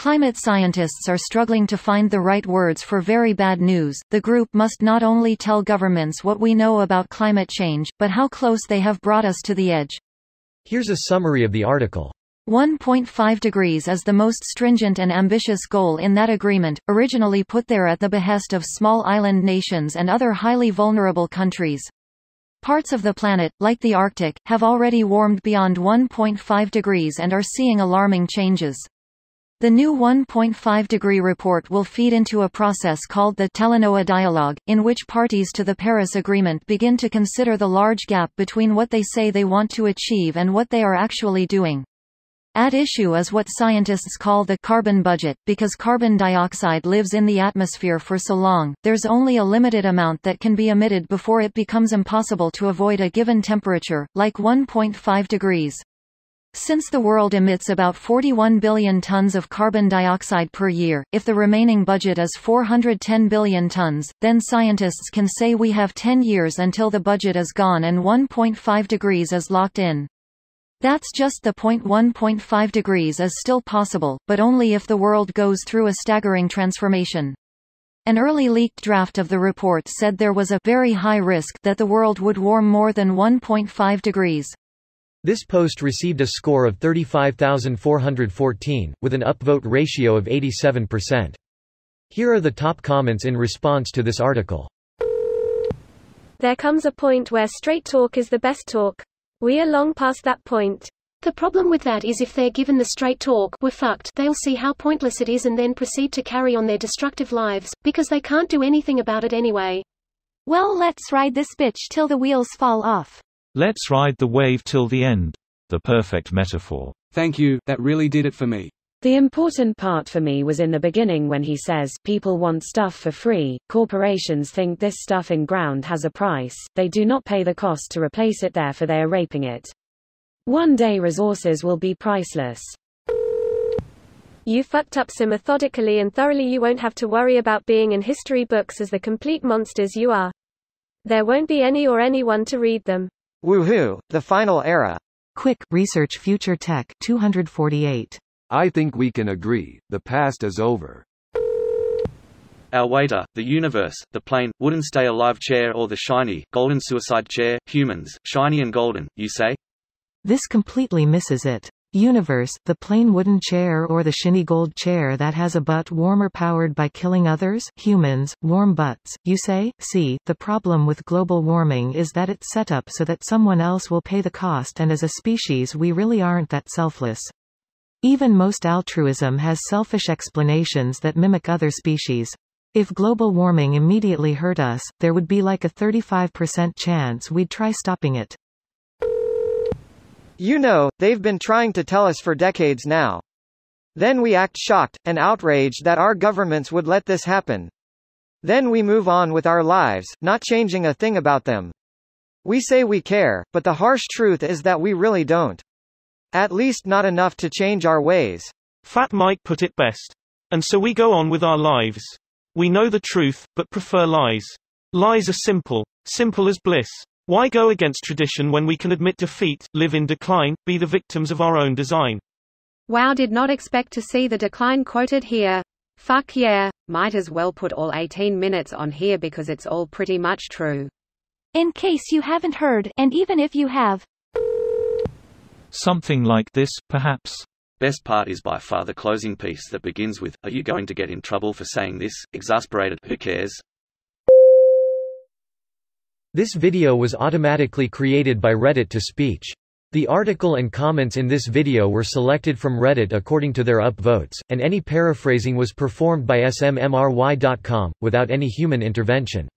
Climate scientists are struggling to find the right words for very bad news. The group must not only tell governments what we know about climate change, but how close they have brought us to the edge. Here's a summary of the article. 1.5 degrees is the most stringent and ambitious goal in that agreement, originally put there at the behest of small island nations and other highly vulnerable countries. Parts of the planet, like the Arctic, have already warmed beyond 1.5 degrees and are seeing alarming changes. The new 1.5-degree report will feed into a process called the Talanoa Dialogue, in which parties to the Paris Agreement begin to consider the large gap between what they say they want to achieve and what they are actually doing. At issue is what scientists call the carbon budget. Because carbon dioxide lives in the atmosphere for so long, there's only a limited amount that can be emitted before it becomes impossible to avoid a given temperature, like 1.5 degrees. Since the world emits about 41 billion tons of carbon dioxide per year, if the remaining budget is 410 billion tons, then scientists can say we have 10 years until the budget is gone and 1.5 degrees is locked in. That's just the point. 1.5 degrees is still possible, but only if the world goes through a staggering transformation. An early leaked draft of the report said there was a very high risk that the world would warm more than 1.5 degrees. This post received a score of 35,414, with an upvote ratio of 87%. Here are the top comments in response to this article. There comes a point where straight talk is the best talk. We are long past that point. The problem with that is if they're given the straight talk, we're fucked, they'll see how pointless it is and then proceed to carry on their destructive lives, because they can't do anything about it anyway. Well, let's ride this bitch till the wheels fall off. Let's ride the wave till the end. The perfect metaphor. Thank you, that really did it for me. The important part for me was in the beginning when he says, people want stuff for free, corporations think this stuff in ground has a price, they do not pay the cost to replace it therefore they are raping it. One day resources will be priceless. You fucked up so methodically and thoroughly you won't have to worry about being in history books as the complete monsters you are. There won't be any or anyone to read them. Woohoo, the final era. Quick, research Future Tech, 248. I think we can agree, the past is over. Our waiter, the universe, the plain, wooden stay alive chair or the shiny, golden suicide chair, humans, shiny and golden, you say? This completely misses it. Universe, the plain wooden chair or the shiny gold chair that has a butt warmer powered by killing others, humans, warm butts, you say? See, the problem with global warming is that it's set up so that someone else will pay the cost and as a species we really aren't that selfless. Even most altruism has selfish explanations that mimic other species. If global warming immediately hurt us, there would be like a 35% chance we'd try stopping it. You know, they've been trying to tell us for decades now. Then we act shocked, and outraged that our governments would let this happen. Then we move on with our lives, not changing a thing about them. We say we care, but the harsh truth is that we really don't. At least not enough to change our ways. Fat Mike put it best. And so we go on with our lives. We know the truth, but prefer lies. Lies are simple. Simple as bliss. Why go against tradition when we can admit defeat, live in decline, be the victims of our own design? Wow, did not expect to see the decline quoted here. Fuck yeah, might as well put all 18 minutes on here because it's all pretty much true. In case you haven't heard, and even if you have. Something like this, perhaps. Best part is by far the closing piece that begins with, "Are you going to get in trouble for saying this?" Exasperated, who cares? This video was automatically created by Reddit to Speech. The article and comments in this video were selected from Reddit according to their upvotes, and any paraphrasing was performed by smmry.com, without any human intervention.